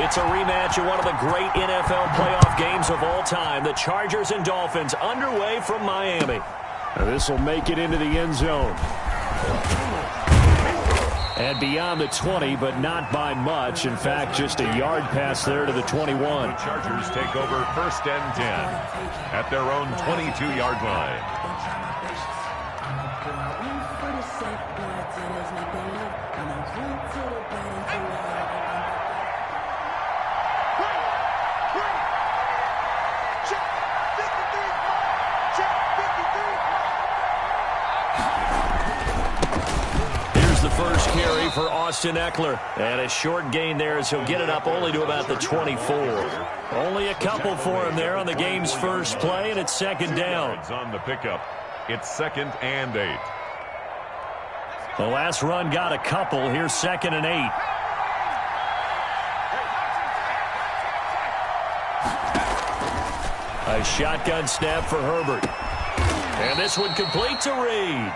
It's a rematch of one of the great NFL playoff games of all time. The Chargers and Dolphins underway from Miami. This will make it into the end zone. And beyond the 20, but not by much. In fact, just a yard pass there to the 21. The Chargers take over 1st and 10 at their own 22-yard line. First carry for Austin Eckler. And a short gain there as he'll get it up only to about the 24. Only a couple for him there on the game's first play, and it's 2nd down. On the pickup, it's 2nd and 8. The last run got a couple. Here's 2nd and 8. A shotgun snap for Herbert. And this one complete to Reed.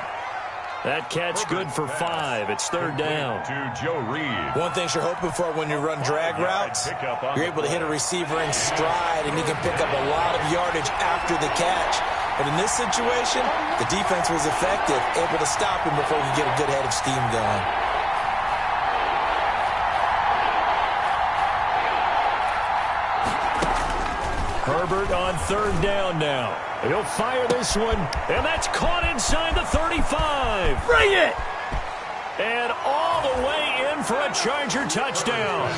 That catch good for 5. It's 3rd down. To Joe Reed. One thing you're hoping for when you run drag routes, you're able to hit a receiver in stride, and he can pick up a lot of yardage after the catch. But in this situation, the defense was effective, able to stop him before he could get a good head of steam going. Herbert on 3rd down now. He'll fire this one, and that's caught inside the 35. Bring it! And all the way in for a Charger touchdown.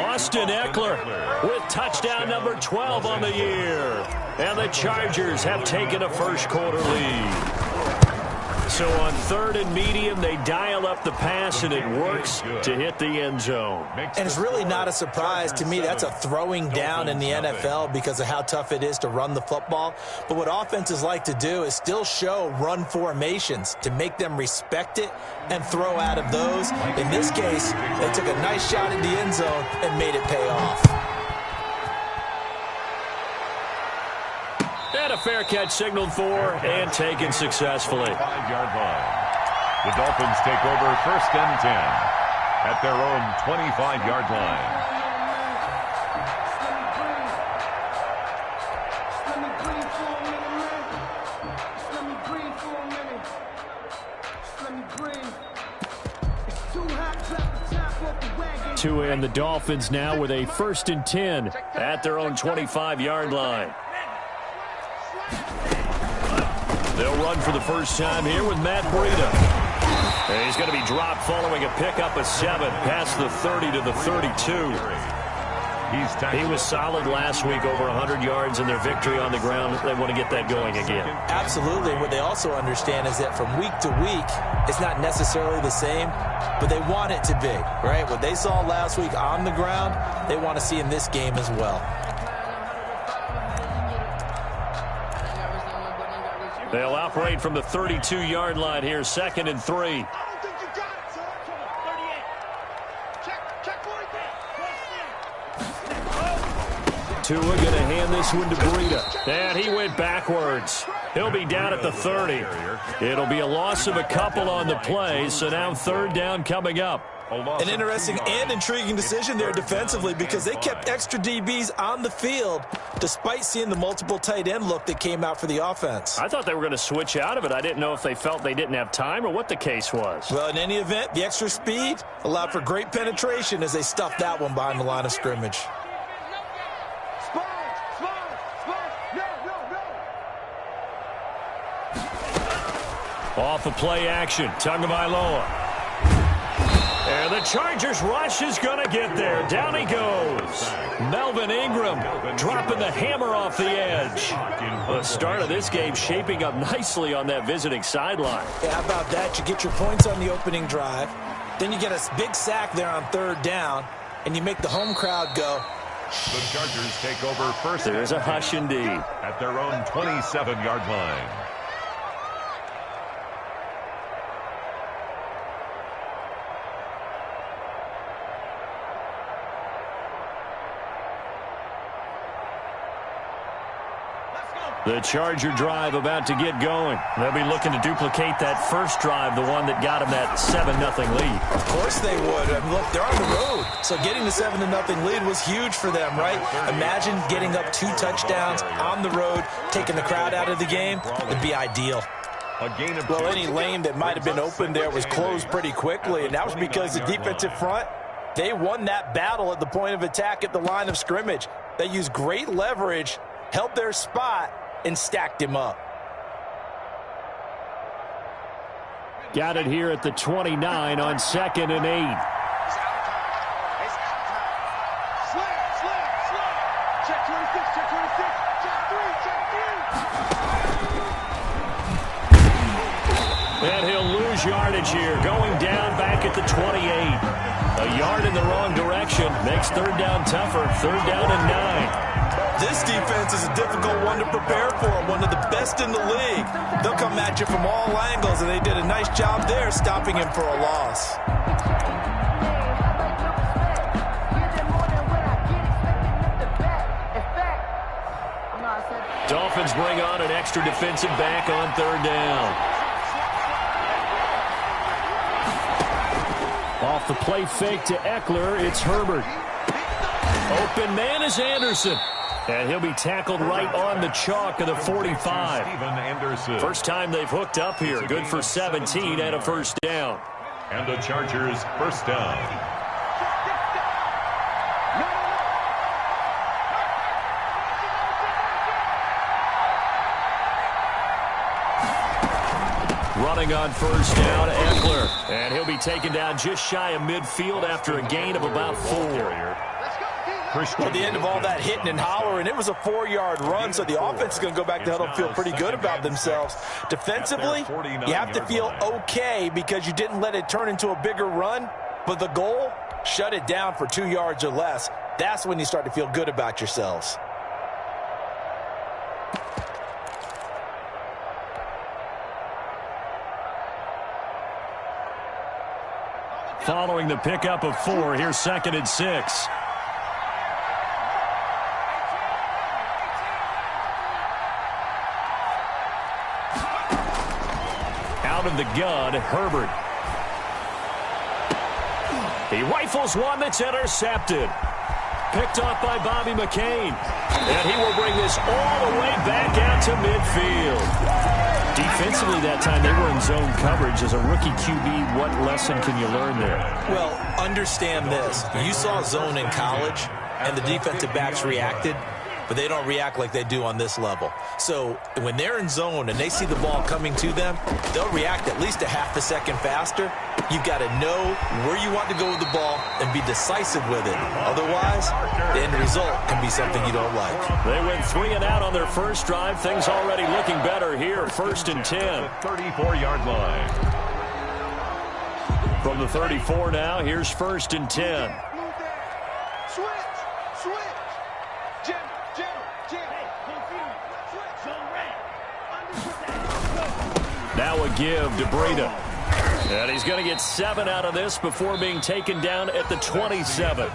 Austin Eckler with touchdown number 12 on the year. And the Chargers have taken a first-quarter lead. So on 3rd and medium, they dial up the pass, and it works to hit the end zone. And it's really not a surprise to me. That's a throwing down in the NFL because of how tough it is to run the football. But what offenses like to do is still show run formations to make them respect it and throw out of those. In this case, they took a nice shot at the end zone and made it pay off. And a fair catch signaled for and taken successfully. 5-yard line. The Dolphins take over 1st and 10 at their own 25-yard line. And the Dolphins now with a 1st and 10 at their own 25-yard line. They'll run for the first time here with Matt Breida. And he's going to be dropped following a pickup of 7 past the 30 to the 32. He was solid last week, over 100 yards in their victory on the ground. They want to get that going again. Absolutely. What they also understand is that from week to week, it's not necessarily the same, but they want it to be, right? What they saw last week on the ground, they want to see in this game as well. They'll operate from the 32-yard line here, 2nd and 3. Tua going to hand this one to Breida. And he went backwards. He'll be down at the 30. It'll be a loss of a couple on the play, so now 3rd down coming up. An interesting and intriguing decision there defensively because they kept extra DBs on the field despite seeing the multiple tight end look that came out for the offense. I thought they were going to switch out of it. I didn't know if they felt they didn't have time or what the case was. Well, in any event, the extra speed allowed for great penetration as they stuffed that one behind the line of scrimmage. Off of play action, Tagovailoa. And the Chargers rush is going to get there. Down he goes. Melvin Ingram dropping the hammer off the edge. The start of this game shaping up nicely on that visiting sideline. Yeah, how about that? You get your points on the opening drive. Then you get a big sack there on 3rd down, and you make the home crowd go. The Chargers take over 1st. There's a hush indeed. At their own 27-yard line. The Charger drive about to get going. They'll be looking to duplicate that first drive, the one that got them that 7-0 lead. Of course they would. I mean, look, they're on the road. So getting the 7-0 lead was huge for them, right? Imagine getting up 2 touchdowns on the road, taking the crowd out of the game. It'd be ideal. Well, any lane that might have been open there was closed pretty quickly, and that was because the defensive front, they won that battle at the point of attack at the line of scrimmage. They used great leverage, held their spot, and stacked him up. Got it here at the 29 on 2nd and 8. And he'll lose yardage here, going down back at the 28. A yard in the wrong direction makes 3rd down tougher. 3rd down and 9. This defense is a difficult one to prepare for, one of the best in the league. They'll come at you from all angles, and they did a nice job there stopping him for a loss. Dolphins bring on an extra defensive back on 3rd down. Off the play fake to Eckler, it's Herbert. Open man is Anderson. And he'll be tackled right on the chalk of the 45. First time they've hooked up here. Good for 17 and a 1st down. And the Chargers 1st down. Running on 1st down, Eckler. And he'll be taken down just shy of midfield after a gain of about 4. At the end of all that hitting and hollering, it was a 4-yard run, so the offense is going to go back to huddle and feel pretty good about themselves. Defensively, you have to feel okay because you didn't let it turn into a bigger run, but the goal, shut it down for 2 yards or less. That's when you start to feel good about yourselves. Following the pickup of 4, here's 2nd and 6. Out of the gun, Herbert. He rifles one that's intercepted. Picked off by Bobby McCain. And he will bring this all the way back out to midfield. Defensively that time, they were in zone coverage. As a rookie QB, what lesson can you learn there? Well, understand this. You saw zone in college, and the defensive backs reacted, but they don't react like they do on this level. So when they're in zone and they see the ball coming to them, they'll react at least a half a second faster. You've got to know where you want to go with the ball and be decisive with it. Otherwise, the end result can be something you don't like. They went 3 and out on their first drive. Things already looking better here. 1st and 10. 34-yard line. From the 34 now, here's 1st and 10. Now a give to Breida. And he's going to get 7 out of this before being taken down at the 27.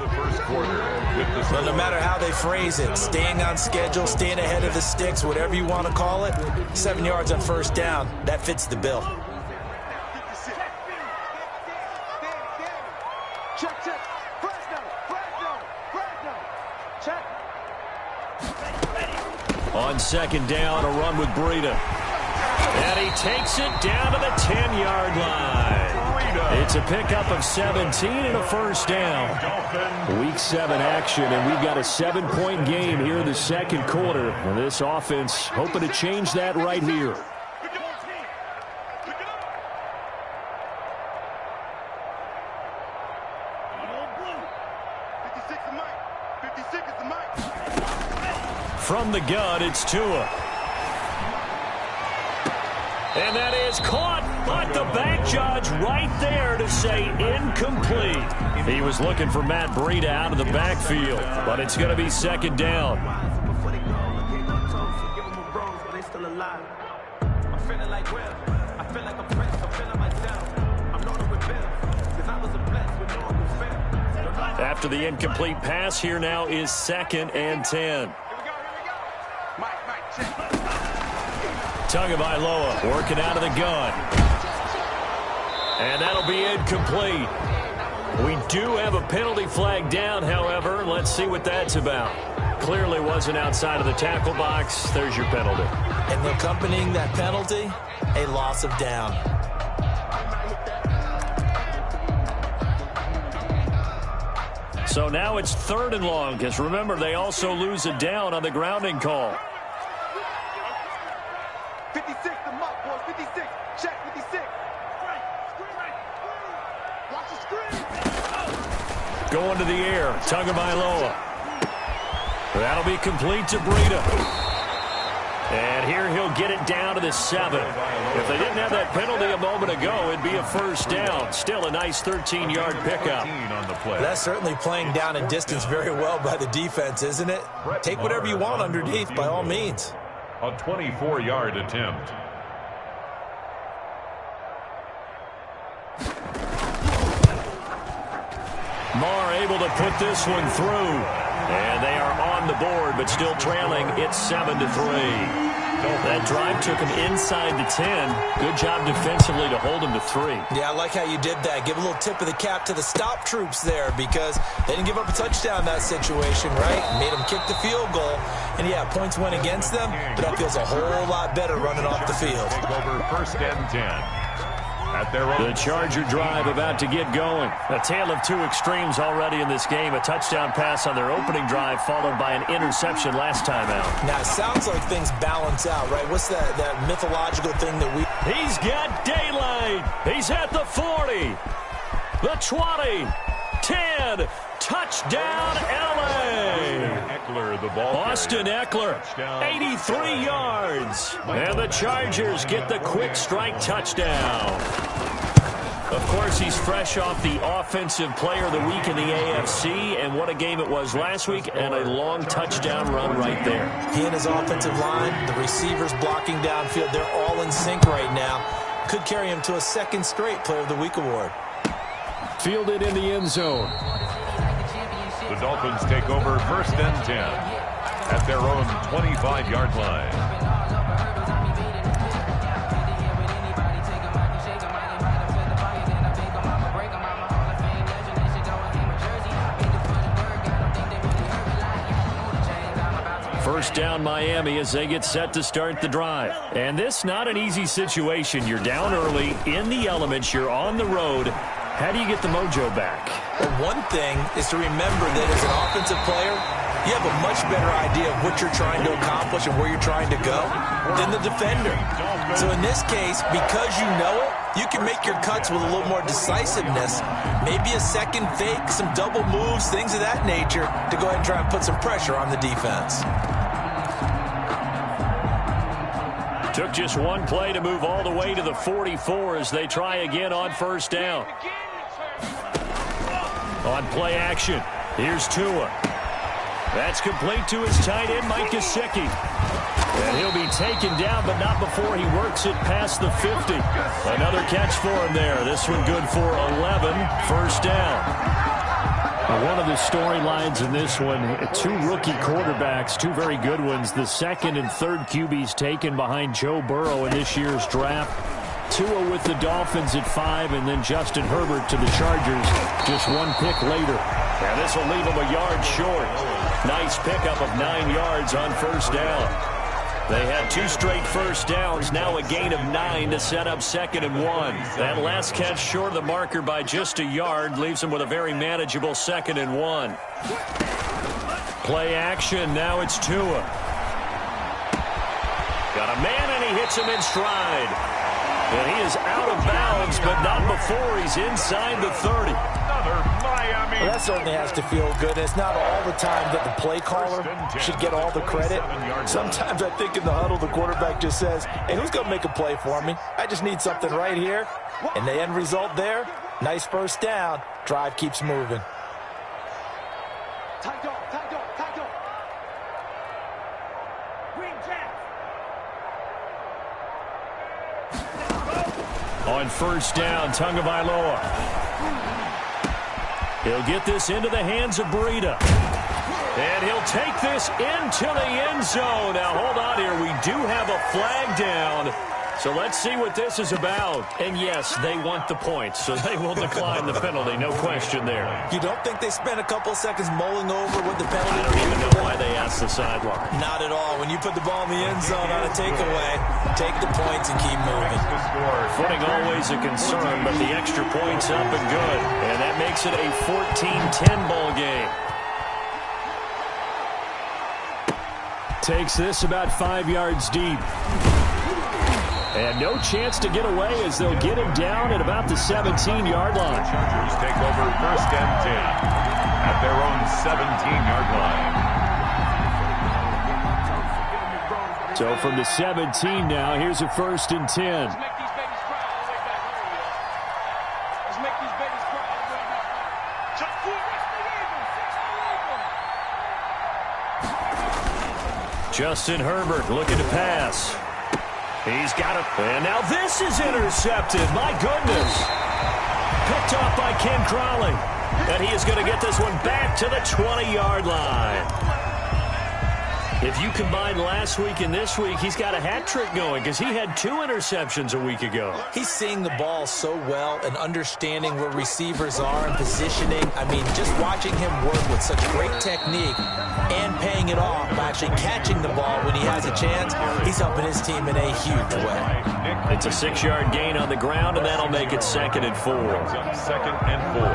Well, no matter how they phrase it, staying on schedule, staying ahead of the sticks, whatever you want to call it, 7 yards on 1st down, that fits the bill. On 2nd down, a run with Breida. And he takes it down to the 10-yard line. It's a pickup of 17 and a 1st down. Week 7 action, and we've got a 7-point game here in the 2nd quarter. And this offense hoping to change that right here. From the gun, it's Tua. And that is caught, but the back judge right there to say incomplete. He was looking for Matt Breida out of the backfield, but it's going to be 2nd down. After the incomplete pass, here now is 2nd and 10. Tagovailoa working out of the gun. And that'll be incomplete. We do have a penalty flag down, however. Let's see what that's about. Clearly wasn't outside of the tackle box. There's your penalty. And accompanying that penalty, a loss of down. So now it's 3rd and long, because remember, they also lose a down on the grounding call. 56, the mark, boys, 56. Check 56. Watch the screen. Going to the air, Tagovailoa. That'll be complete to Breida. And here he'll get it down to the 7. If they didn't have that penalty a moment ago, it'd be a 1st down. Still a nice 13-yard pickup. That's certainly playing down and distance very well by the defense, isn't it? Take whatever you want underneath, by all means. A 24-yard attempt. Marr able to put this one through. And they are on the board, but still trailing. It's 7-3. That drive took him inside the 10. Good job defensively to hold him to 3. Yeah, I like how you did that. Give a little tip of the cap to the stop troops there, because they didn't give up a touchdown in that situation, right? Made them kick the field goal. And, yeah, points went against them, but that feels a whole lot better running off the field. Take over 1st and 10. At their own. The Charger drive about to get going. A tale of two extremes already in this game. A touchdown pass on their opening drive, followed by an interception last time out. Now, it sounds like things balance out, right? What's that mythological thing that we... He's got daylight. He's at the 40. The 20. 10. Touchdown, L.A. Eckler, the ball Austin Eckler, 83 yards. And the Chargers get the quick strike touchdown. Of course, he's fresh off the Offensive Player of the Week in the AFC, and what a game it was last week, and a long touchdown run right there. He and his offensive line, the receivers blocking downfield, they're all in sync right now. Could carry him to a 2nd straight Player of the Week award. Fielded in the end zone. The Dolphins take over 1st and 10 at their own 25-yard line. First down Miami as they get set to start the drive. And this not an easy situation. You're down early, in the elements, you're on the road. How do you get the mojo back? Well, one thing is to remember that as an offensive player, you have a much better idea of what you're trying to accomplish and where you're trying to go than the defender. So in this case, because you know it, you can make your cuts with a little more decisiveness, maybe a second fake, some double moves, things of that nature, to go ahead and try and put some pressure on the defense. Took just one play to move all the way to the 44 as they try again on 1st down. On play action, here's Tua. That's complete to his tight end, Mike Gesicki. And he'll be taken down, but not before he works it past the 50. Another catch for him there. This one good for 11, 1st down. One of the storylines in this one, 2 rookie quarterbacks, 2 very good ones. The 2nd and 3rd QBs taken behind Joe Burrow in this year's draft. Tua with the Dolphins at 5, and then Justin Herbert to the Chargers just 1 pick later. And this will leave him a yard short. Nice pickup of 9 yards on 1st down. They had 2 straight 1st downs, now a gain of 9 to set up 2nd and 1. That last catch short of the marker by just a yard leaves them with a very manageable 2nd and 1. Play action, now it's Tua. Got a man and he hits him in stride. And he is out of bounds, but not before he's inside the 30. Well, that certainly has to feel good. It's not all the time that the play caller should get all the credit. Sometimes I think in the huddle, the quarterback just says, hey, who's going to make a play for me? I just need something right here. And the end result there, nice 1st down. Drive keeps moving. On 1st down, Tagovailoa. He'll get this into the hands of Breida. And he'll take this this into the end zone. Now, hold on here. We do have a flag down. So let's see what this is about. And, yes, they want the points, so they will decline the penalty. No question there. You don't think they spent a couple seconds mulling over what the penalty? I don't even know why they asked the sideline. Not at all. When you put the ball in the end zone on a takeaway, take the points and keep moving. Footing always a concern, but the extra point's up and good. And that makes it a 14-10 ball game. Takes this about 5 yards deep. And no chance to get away as they'll get him down at about the 17-yard line. Chargers take over 1st and 10 at their own 17-yard line. So from the 17 now, here's a 1st and 10. Let's make these babies cry all the way back home, y'all. Let's make these babies cry all the way back. Just keep Justin Herbert looking to pass. He's got it. And now this is intercepted. My goodness. Picked off by Ken Crowley. And he is going to get this one back to the 20-yard line. If you combine last week and this week, he's got a hat trick going because he had 2 interceptions a week ago. He's seeing the ball so well and understanding where receivers are and positioning. I mean, just watching him work with such great technique and paying it off by actually catching the ball when he has a chance, he's helping his team in a huge way. It's a 6-yard gain on the ground, and that'll make it 2nd and 4. 2nd and 4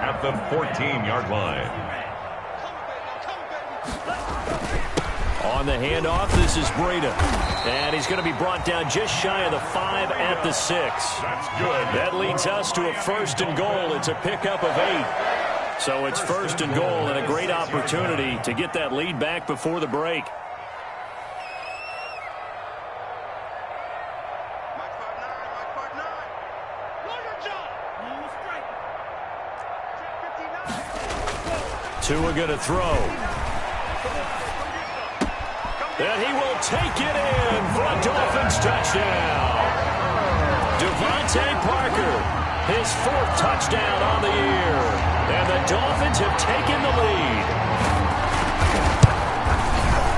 at the 14-yard line. On the handoff, this is Breida. And he's going to be brought down just shy of the 5 at the 6. That's good. That leads us to a 1st and goal. It's a pickup of 8. So it's 1st and goal and a great opportunity to get that lead back before the break. Tua going to throw. And he will take it in for a Dolphins touchdown. Devontae Parker, his 4th touchdown on the year. And the Dolphins have taken the lead.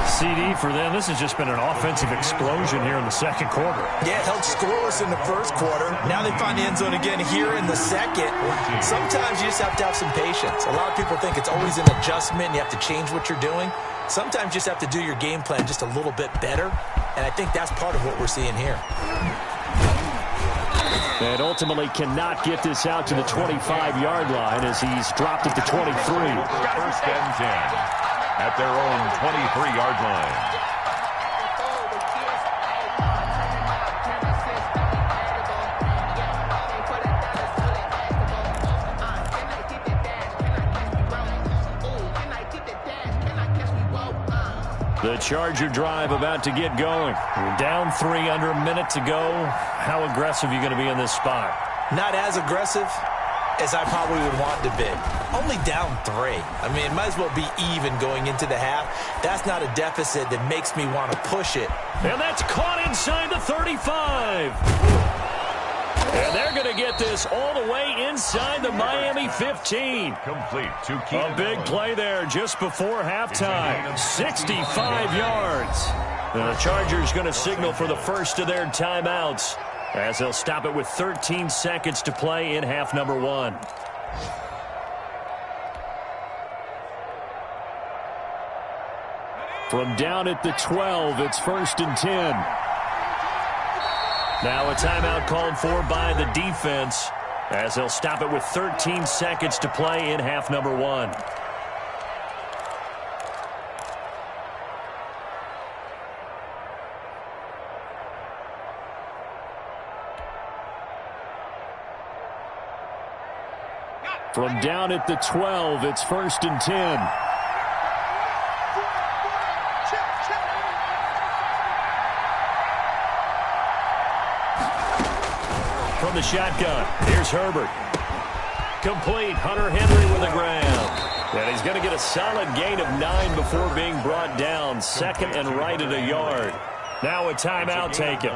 CD for them. This has just been an offensive explosion here in the 2nd quarter. Yeah, held scoreless in the 1st quarter. Now they find the end zone again here in the 2nd. Sometimes you just have to have some patience. A lot of people think it's always an adjustment. You have to change what you're doing. Sometimes you just have to do your game plan just a little bit better, and I think that's part of what we're seeing here. And ultimately cannot get this out to the 25-yard line as he's dropped at the 23. 1st and 10 at their own 23-yard line. The Charger drive about to get going. We're down 3, under a minute to go. How aggressive are you going to be in this spot? Not as aggressive as I probably would want to be. Only down 3. I mean, it might as well be even going into the half. That's not a deficit that makes me want to push it. And that's caught inside the 35. And they're going to get this all the way inside the Miami 15. Complete to A big play there just before halftime. 65 yards. And the Chargers going to signal for the first of their timeouts as they'll stop it with 13 seconds to play in half number 1. From down at the 12, it's 1st and 10. Now a timeout called for by the defense as they'll stop it with 13 seconds to play in half number 1. From down at the 12, it's 1st and 10. From the shotgun, here's Herbert. Complete, Hunter Henry with the grab. And he's going to get a solid gain of 9 before being brought down. 2nd and right at a yard. Now a timeout taken.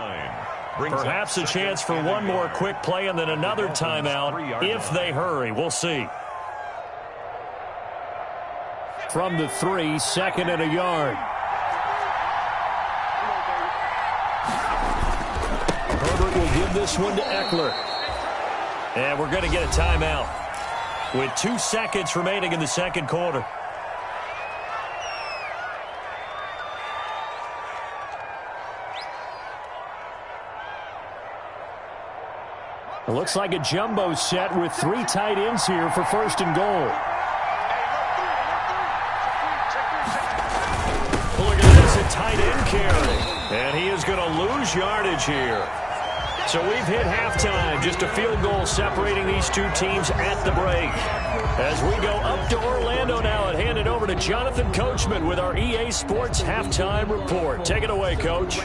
Perhaps a chance for one more quick play and then another timeout if they hurry. We'll see. from the 3, 2nd and a yard. Herbert will give this one to Eckler. And we're going to get a timeout with 2 seconds remaining in the second quarter. It looks like a jumbo set with 3 tight ends here for 1st and goal. Look at this, a tight end carry. And he is going to lose yardage here. So we've hit halftime. Just a field goal separating these two teams at the break. As we go up to Orlando now and hand it over to Jonathan Coachman with our EA Sports Halftime Report. Take it away, Coach.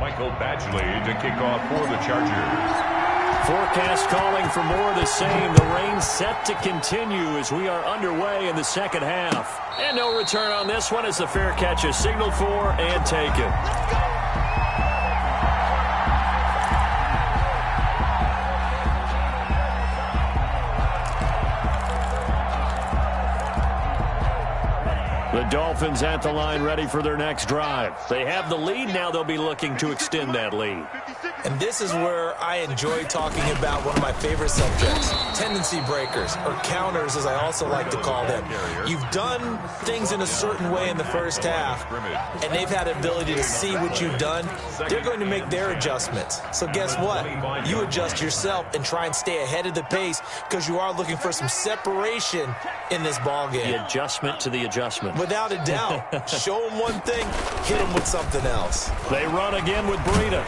Michael Badgley to kick off for the Chargers. Forecast calling for more of the same. The rain set to continue as we are underway in the second half. And no return on this one as the fair catch is signaled for and taken. The Dolphins at the line ready for their next drive. They have the lead. Now they'll be looking to extend that lead. And this is where I enjoy talking about one of my favorite subjects, tendency breakers, or counters as I also like to call them. You've done things in a certain way in the first half, and they've had the ability to see what you've done. They're going to make their adjustments. So guess what? You adjust yourself and try and stay ahead of the pace because you are looking for some separation in this ballgame. The adjustment to the adjustment. Without a doubt. Show them one thing, hit them with something else. They run again with Breida.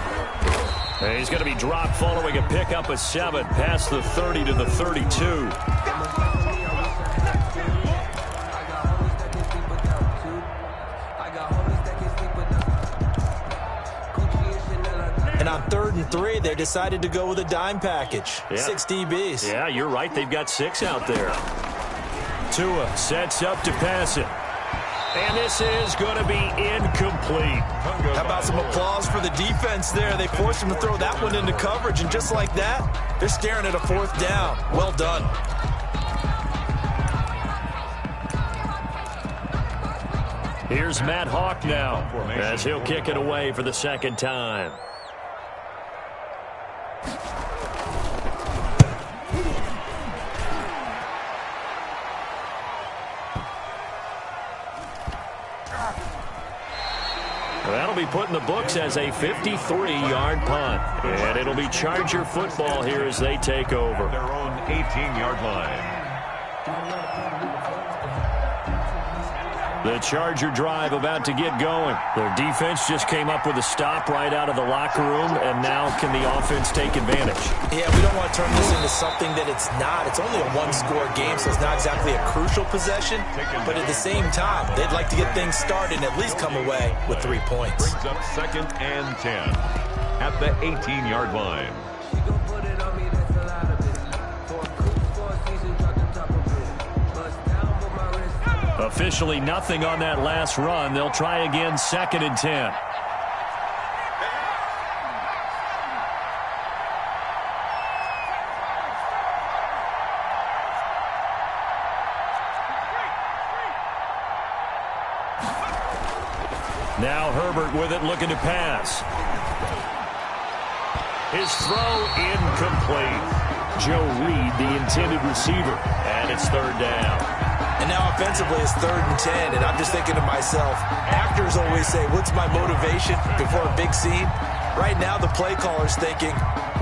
And he's going to be dropped following a pickup of 7 past the 30 to the 32. And on 3rd and 3, they decided to go with a dime package. Yeah. 6 DBs. Yeah, you're right. They've got 6 out there. Tua sets up to pass it. And this is going to be incomplete. How about some applause for the defense there? They forced him to throw that one into coverage, and just like that, they're staring at a 4th down. Well done. Here's Matt Hawk now as he'll kick it away for the 2nd time. That'll be put in the books as a 53-yard punt. And it'll be Charger football here as they take over. Their own 18-yard line. The Charger drive about to get going. Their defense just came up with a stop right out of the locker room, and now can the offense take advantage? Yeah, we don't want to turn this into something that it's not. It's only a 1-score game, so it's not exactly a crucial possession. But at the same time, they'd like to get things started and at least come away with 3 points. Brings up 2nd and 10 at the 18-yard line. Officially nothing on that last run. They'll try again 2nd and 10. Now Herbert with it, looking to pass. His throw incomplete. Joe Reed, the intended receiver, and it's 3rd down. And now offensively it's 3rd and 10, and I'm just thinking to myself, actors always say, what's my motivation before a big scene? Right now the play caller's thinking,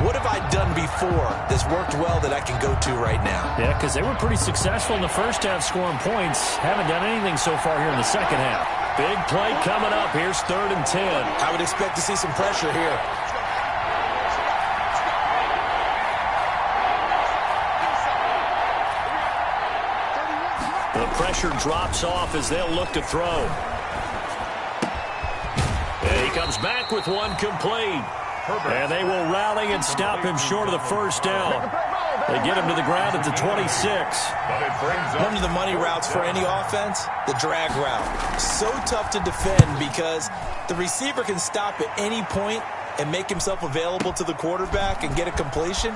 what have I done before that's worked well that I can go to right now? Yeah, because they were pretty successful in the first half scoring points. Haven't done anything so far here in the second half. Big play coming up. Here's 3rd and 10. I would expect to see some pressure here. The pressure drops off as they'll look to throw. And he comes back with one complete. And they will rally and stop him short of the 1st down. They get him to the ground at the 26. One of the money routes for any offense, the drag route. So tough to defend because the receiver can stop at any point and make himself available to the quarterback and get a completion.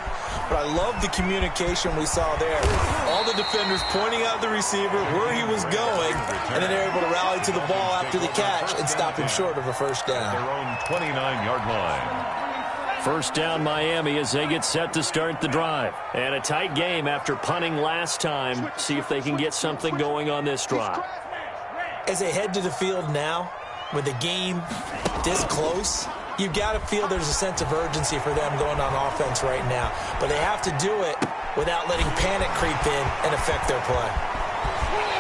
But I love the communication we saw there. All the defenders pointing out the receiver where he was going, and then they're able to rally to the ball after the catch and stop him short of a first down. Their own 29-yard line. First down Miami as they get set to start the drive. And a tight game after punting last time. See if they can get something going on this drive. As they head to the field now, with the game this close, you've got to feel there's a sense of urgency for them going on offense right now. But they have to do it without letting panic creep in and affect their play.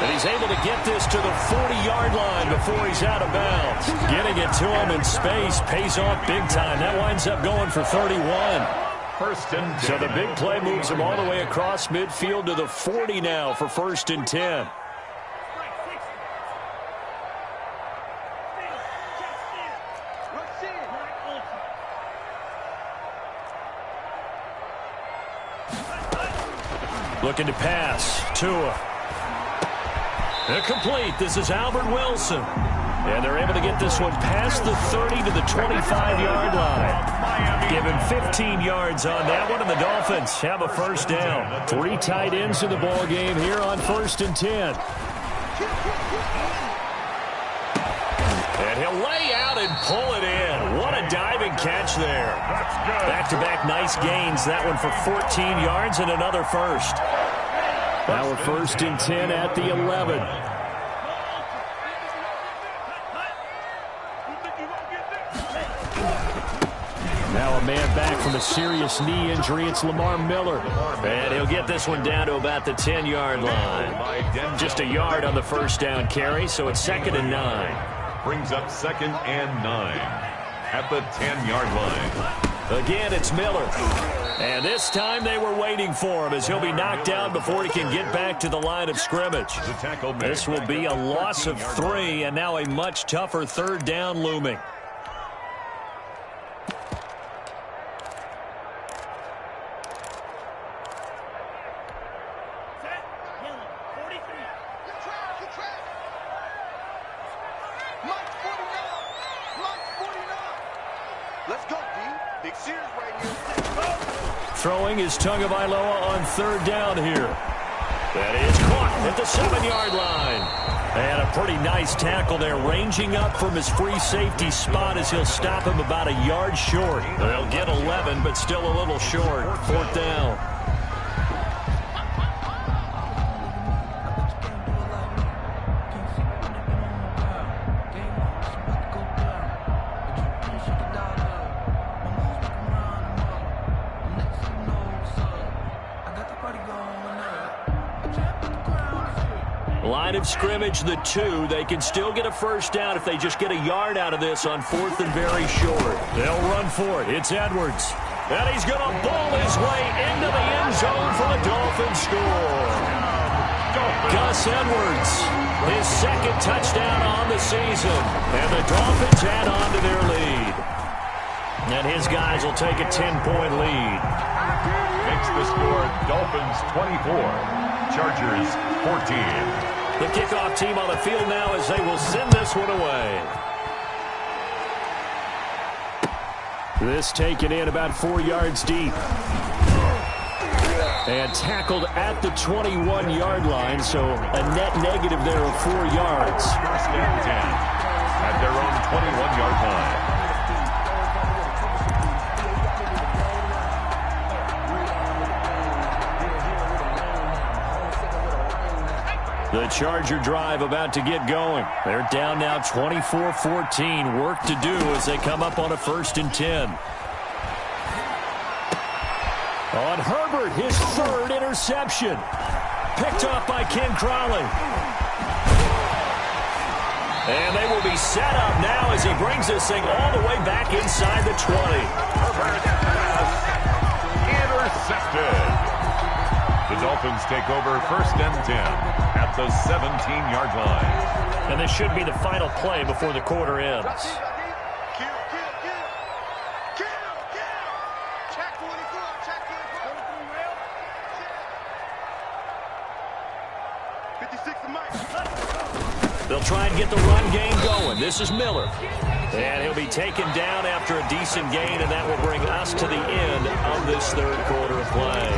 And he's able to get this to the 40-yard line before he's out of bounds. Getting it to him in space pays off big time. That winds up going for 31. First and 10. So the big play moves him all the way across midfield to the 40 now for first and 10. Looking to pass. Tua. Incomplete. This is Albert Wilson. And they're able to get this one past the 30 to the 25-yard line. Give him 15 yards on that one, and the Dolphins have a first down. 3 tight ends in the ball game here on first and 10. And he'll lay out and pull it in. What a diving catch there. Back-to-back nice gains. That one for 14 yards and another first. Now we're first and 10 at the 11. Now a man back from a serious knee injury. It's Lamar Miller. And he'll get this one down to about the 10-yard line. Just a yard on the first down carry, so it's second and 9. Brings up second and 9 at the 10-yard line. Again, it's Miller. And this time they were waiting for him as he'll be knocked down before he can get back to the line of scrimmage. This will be a loss of 3, and now a much tougher third down looming. Throwing is Tagovailoa on third down here. That is caught at the 7-yard line. And a pretty nice tackle there, ranging up from his free safety spot as he'll stop him about a yard short. They'll get 11, but still a little short. Fourth down. Line of scrimmage, the 2. They can still get a first down if they just get a yard out of this on fourth and very short. They'll run for it. It's Edwards. And he's going to ball his way into the end zone for the Dolphins score. Gus Edwards, his second touchdown on the season. And the Dolphins add on to their lead. And his guys will take a 10-point lead. Makes the score Dolphins 24, Chargers 14. The kickoff team on the field now as they will send this one away. This taken in about 4 yards deep. And tackled at the 21-yard line, so a net negative there of 4 yards. First and 10 at their own 21-yard line. The Charger drive about to get going. They're down now 24-14. Work to do as they come up on a first and 10. On Herbert, his third interception. Picked off by Ken Crowley. And they will be set up now as he brings this thing all the way back inside the 20. Intercepted. The Dolphins take over first and 10 at the 17-yard line. And this should be the final play before the quarter ends. They'll try and get the run game going. This is Miller. And he'll be taken down after a decent gain, and that will bring us to the end of this third quarter of play.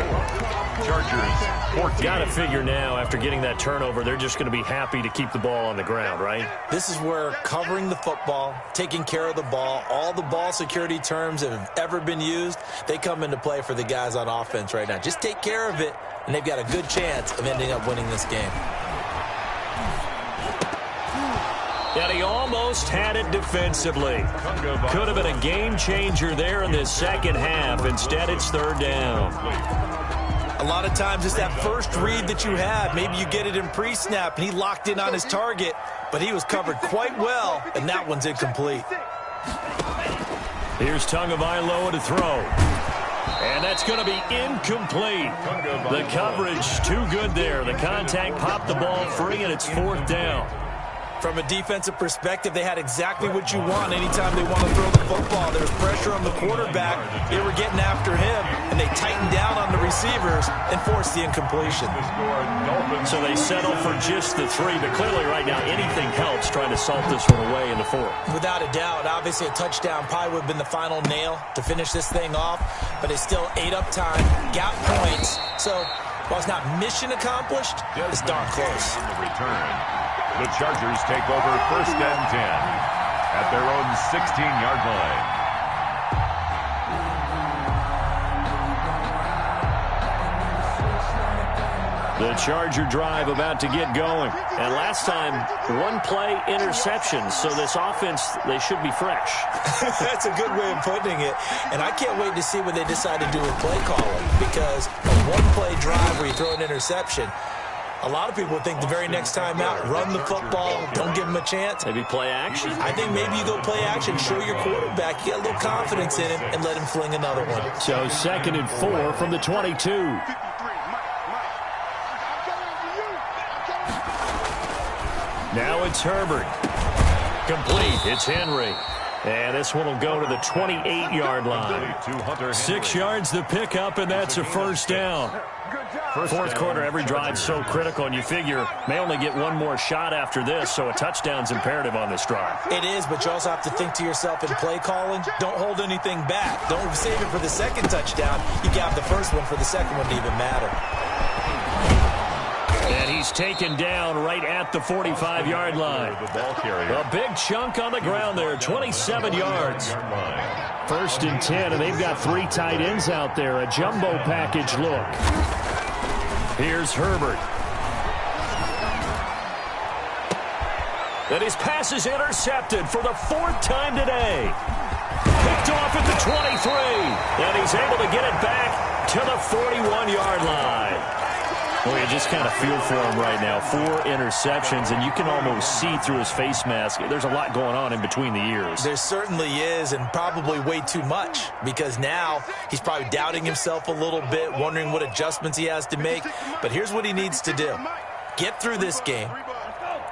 Chargers 14. Got to figure now, after getting that turnover, they're just going to be happy to keep the ball on the ground, right? This is where covering the football, taking care of the ball, all the ball security terms that have ever been used, they come into play for the guys on offense right now. Just take care of it, and they've got a good chance of ending up winning this game. And he almost had it defensively. Could have been a game changer there in this second half. Instead, it's third down. A lot of times it's that first read that you have. Maybe you get it in pre-snap, and he locked in on his target, but he was covered quite well, and that one's incomplete. Here's Tagovailoa to throw. And that's going to be incomplete. The coverage too good there. The contact popped the ball free, and it's fourth down. From a defensive perspective, they had exactly what you want anytime they want to throw the football. There was pressure on the quarterback. They were getting after him, and they tightened down on the receivers and forced the incompletion. So they settle for just the 3, but clearly right now anything helps trying to salt this one away in the fourth. Without a doubt, obviously a touchdown probably would have been the final nail to finish this thing off, but they still ate up time, got points. So while it's not mission accomplished, it's darn close. The Chargers take over first and 10 at their own 16-yard line. The Charger drive about to get going. And last time, one play interception. So this offense, they should be fresh. That's a good way of putting it. And I can't wait to see what they decide to do with play calling. Because a one-play drive where you throw an interception, a lot of people would think the very next time out, run the football, don't give him a chance. Maybe play action. I think maybe you go play action, show your quarterback, you get a little confidence in him, and let him fling another one. So 2nd and 4 from the 22. Now it's Herbert. Complete. It's Henry. And this one will go to the 28-yard line. 6 yards the pickup, and that's a first down. Fourth quarter, every drive's so critical, and you figure may only get one more shot after this, so a touchdown's imperative on this drive. It is, but you also have to think to yourself in play calling, don't hold anything back. Don't save it for the second touchdown. You got the first one for the second one to even matter. And he's taken down right at the 45-yard line. A big chunk on the ground there, 27 yards. 1st and 10, and they've got 3 tight ends out there. A jumbo package look. Here's Herbert. And his pass is intercepted for the 4th time today. Picked off at the 23. And he's able to get it back to the 41-yard line. Well, you just kind of feel for him right now. 4 interceptions, and you can almost see through his face mask. There's a lot going on in between the ears. There certainly is, and probably way too much, because now he's probably doubting himself a little bit, wondering what adjustments he has to make. But here's what he needs to do. Get through this game.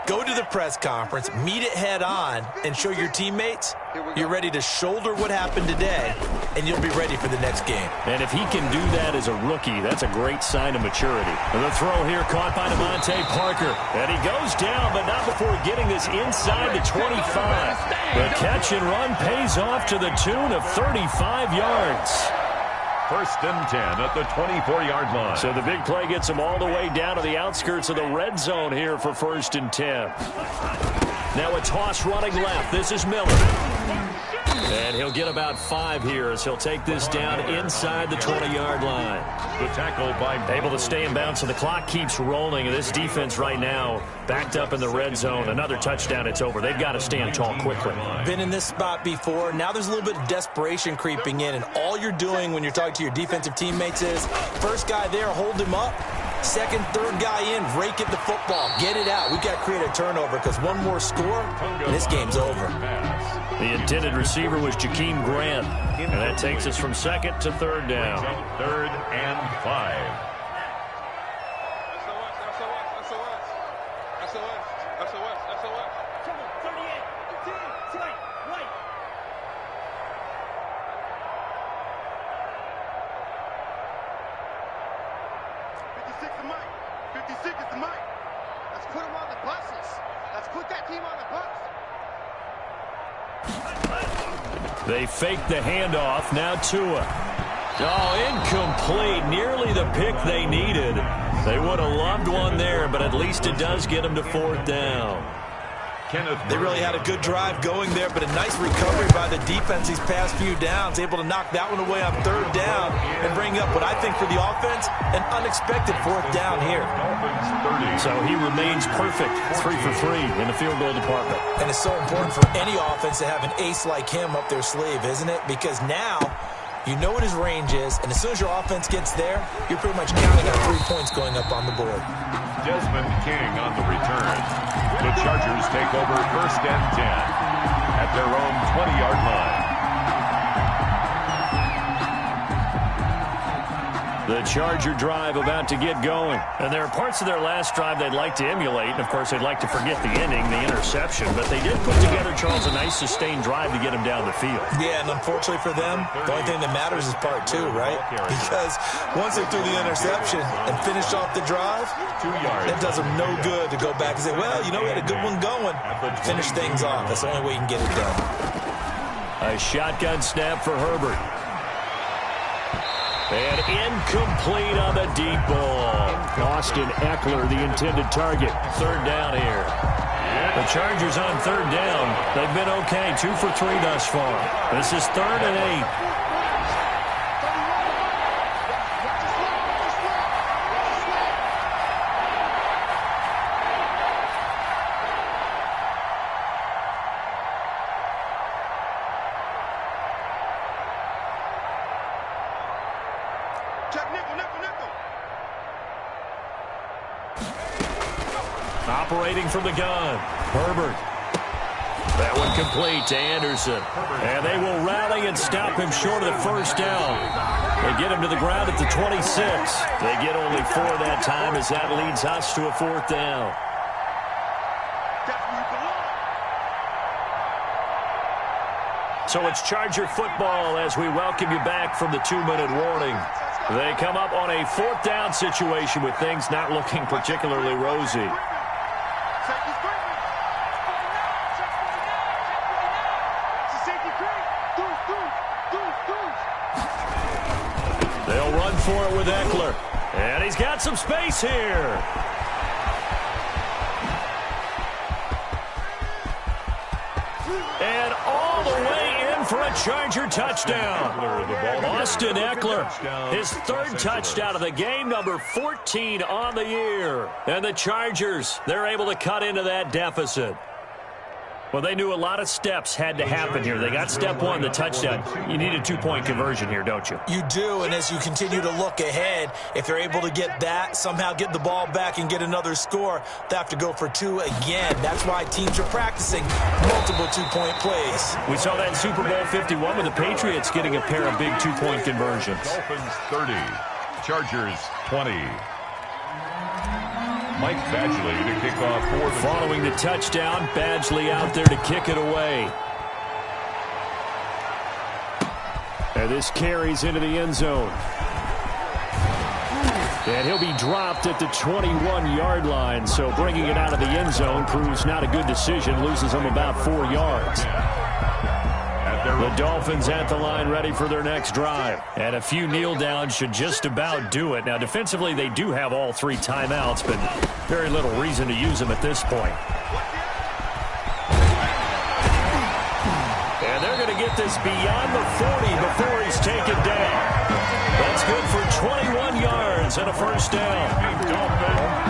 Go to the press conference, meet it head on, and show your teammates you're ready to shoulder what happened today, and you'll be ready for the next game. And if he can do that as a rookie, that's a great sign of maturity. And the throw here caught by Devontae Parker. And he goes down, but not before getting this inside the 25. The catch and run pays off to the tune of 35 yards. 1st and 10 at the 24-yard line. So the big play gets him all the way down to the outskirts of the red zone here for 1st and 10. Now a toss running left. This is Miller. And he'll get about 5 here as he'll take this down inside the 20-yard line. The tackle by able to stay in bounds, so the clock keeps rolling. And this defense right now backed up in the red zone. Another touchdown, it's over. They've got to stand tall quickly. Been in this spot before. Now there's a little bit of desperation creeping in, and all you're doing when you're talking to your defensive teammates is first guy there, hold him up. Second, third guy in, rake at the football. Get it out. We've got to create a turnover because one more score, and this game's over. The intended receiver was Jakeem Grant, and that takes us from 2nd to 3rd down. 3rd and 5. Let's put that team on the books. They fake the handoff. Now Tua. Oh, incomplete. Nearly the pick they needed. They would have loved one there, but at least it does get them to 4th down. They really had a good drive going there, but a nice recovery by the defense these past few downs, able to knock that one away on 3rd down and bring up what I think for the offense, an unexpected 4th down here. So he remains perfect, 3 for 3 in the field goal department. And it's so important for any offense to have an ace like him up their sleeve, isn't it? Because now you know what his range is, and as soon as your offense gets there, you're pretty much counting on 3 points going up on the board. Desmond King on the return. The Chargers take over 1st and 10 at their own 20-yard line. The Charger drive about to get going. And there are parts of their last drive they'd like to emulate. And, of course, they'd like to forget the ending, the interception. But they did put together, Charles, a nice sustained drive to get them down the field. Yeah, and unfortunately for them, the only thing that matters is part 2, right? Because once they threw the interception and finished off the drive, that does them no good to go back and say, well, you know, we had a good one going. Finish things off. That's the only way you can get it done. A shotgun snap for Herbert. And incomplete on the deep ball. Austin Eckler, the intended target. 3rd down here. The Chargers on 3rd down. They've been okay. 2 for 3 thus far. This is 3rd and 8. Operating from the gun. Herbert. That one complete to Anderson. And they will rally and stop him short of the 1st down. They get him to the ground at the 26. They get only 4 that time as that leads us to a 4th down. So it's Charger football as we welcome you back from the 2-minute warning. They come up on a 4th down situation with things not looking particularly rosy. They'll run for it with Eckler. And he's got some space here. And all the way in for a Charger touchdown. Austin Eckler, his 3rd touchdown of the game, number 14 on the year. And the Chargers, they're able to cut into that deficit. Well, they knew a lot of steps had to happen here. They got step 1, the touchdown. You need a 2-point conversion here, don't you? You do, and as you continue to look ahead, if they're able to get that, somehow get the ball back and get another score, they have to go for 2 again. That's why teams are practicing multiple 2-point plays. We saw that in Super Bowl 51 with the Patriots getting a pair of big 2-point conversions. Dolphins 30, Chargers 20. Mike Badgley to kick off for the Following the touchdown, Badgley out there to kick it away. And this carries into the end zone. And he'll be dropped at the 21-yard line. So bringing it out of the end zone proves not a good decision. Loses him about 4 yards. The Dolphins at the line ready for their next drive. And a few kneel downs should just about do it. Now, defensively, they do have all 3 timeouts, but very little reason to use them at this point. And they're going to get this beyond the 40 before he's taken down. That's good for 21 yards and a 1st down.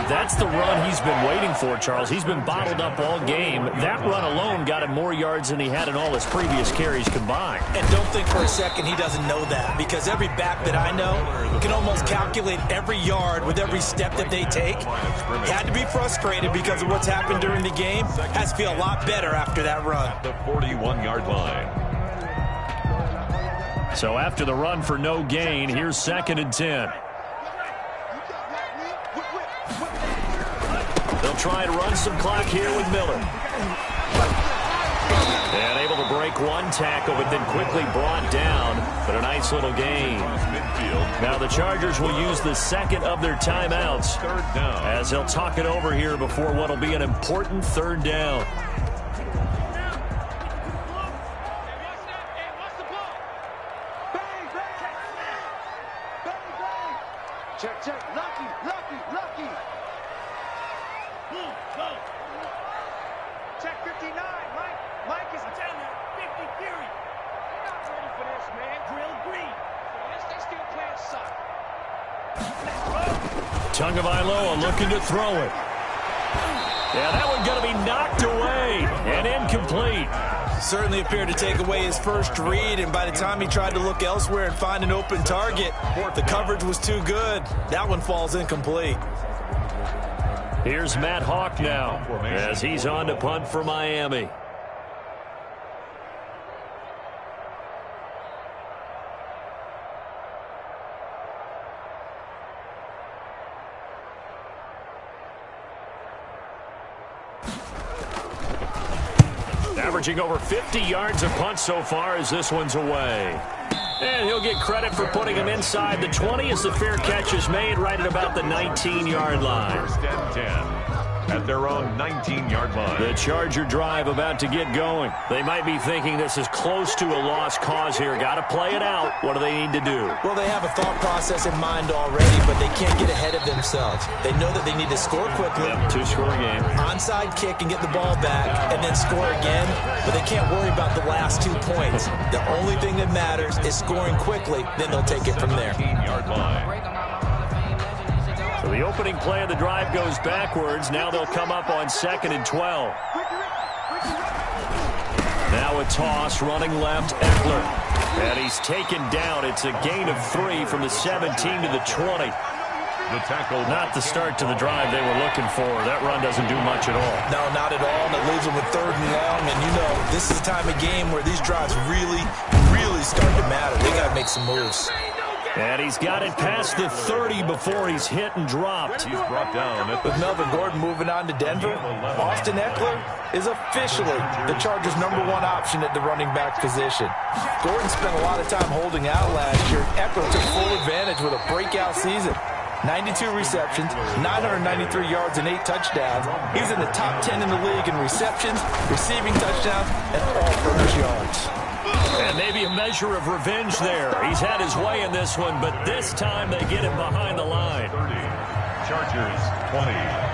That's the run he's been waiting for, Charles. He's been bottled up all game. That run alone got him more yards than he had in all his previous carries combined. And don't think for a second he doesn't know that, because every back that I know can almost calculate every yard with every step that they take. He had to be frustrated because of what's happened during the game. Has to feel a lot better after that run. The 41-yard line. So after the run for no gain, here's 2nd and 10. They'll try and run some clock here with Miller. And able to break one tackle, but then quickly brought down. But a nice little gain. Now the Chargers will use the second of their timeouts as they'll talk it over here before what will be an important third down. Check, check. Lucky, lucky, lucky. Go. Check 59. Mike is down there. 50 Fury. They're not ready for this, man. Drill green. They still playing suck. Tagovailoa looking to throw it. Yeah, that one going to be knocked away and incomplete. Certainly appeared to take away his first read, and by the time he tried to look elsewhere and find an open target, the coverage was too good. That one falls incomplete. Here's Matt Hawk now as he's on to punt for Miami. Averaging over 50 yards a punt so far as this one's away. And he'll get credit for putting him inside the 20 as the fair catch is made right at about the 19-yard line. First and 10 at their own 19-yard line. The Charger drive about to get going. They might be thinking this is close to a lost cause here. Got to play it out. What do they need to do? Well, they have a thought process in mind already, but they can't get ahead of themselves. They know that they need to score quickly. Yep, two-score game. Onside kick and get the ball back and then score again, but they can't worry about the last 2 points. The only thing that matters is scoring quickly, then they'll take it from there. 19-yard line. So the opening play of the drive goes backwards. Now they'll come up on 2nd and 12. Now a toss running left, Eckler. And he's taken down. It's a gain of 3 from the 17 to the 20. The tackle. Not the start to the drive they were looking for. That run doesn't do much at all. No, not at all. And it leaves them with 3rd and long. And you know, this is the time of game where these drives really start to matter. They got to make some moves. And he's got it past the 30 before he's hit and dropped. He's brought down. With Melvin Gordon moving on to Denver, Austin Eckler is officially the Chargers' #1 option at the running back position. Gordon spent a lot of time holding out last year. Eckler took full advantage with a breakout season. 92 receptions, 993 yards, and 8 touchdowns. He's in the top 10 in the league in receptions, receiving touchdowns, and all-purpose yards. And maybe a measure of revenge there. He's had his way in this one, but this time they get him behind the line. 30. Chargers 20.